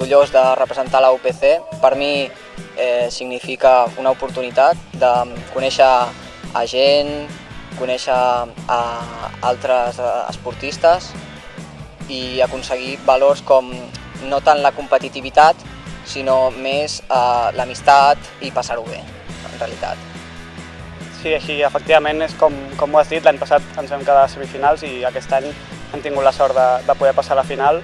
orgullós de representar la UPC. Per mi significa una oportunitat de conèixer a gent, conèixer a altres esportistes i aconseguir valors com no tant la competitivitat, sinó més l'amistat i passar-ho bé, en realitat. Sí, així efectivament és com ho has dit, l'any passat ens vam quedar a semifinals i aquest any hem tingut la sort de poder passar a la final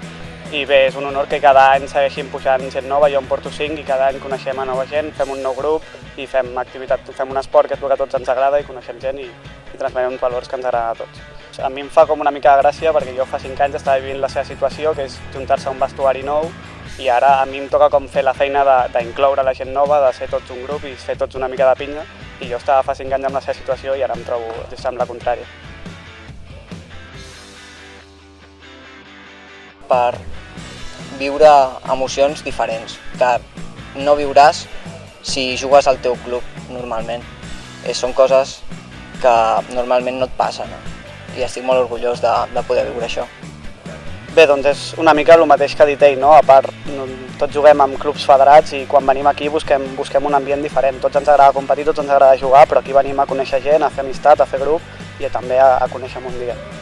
i bé, és un honor que cada any segueixin pujant gent nova, jo en porto 5 i cada any coneixem a nova gent, fem un nou grup i fem activitat, fem un esport que és el que a tots ens agrada i coneixem gent i transmetem uns valors que ens agraden a tots. A mi em fa com una mica de gràcia perquè jo fa 5 anys estava vivint la seva situació, que és juntar-se a un vestuari nou i ara a mi em toca com fer la feina d'incloure la gent nova, de ser tots un grup i fer tots una mica de pinya i jo estava fa 5 anys amb la seva situació i ara em trobo just amb la contrària. Per viure emocions diferents, que no viuràs si jugues al teu club normalment. Són coses que normalment no et passen i estic molt orgullós de poder viure això. Bé, doncs és una mica el mateix que ha dit ell, no? A part, tots juguem amb clubs federats i quan venim aquí busquem un ambient diferent. Tots ens agrada competir, tots ens agrada jugar, però aquí venim a conèixer gent, a fer amistat, a fer grup i també a conèixer món, diguem.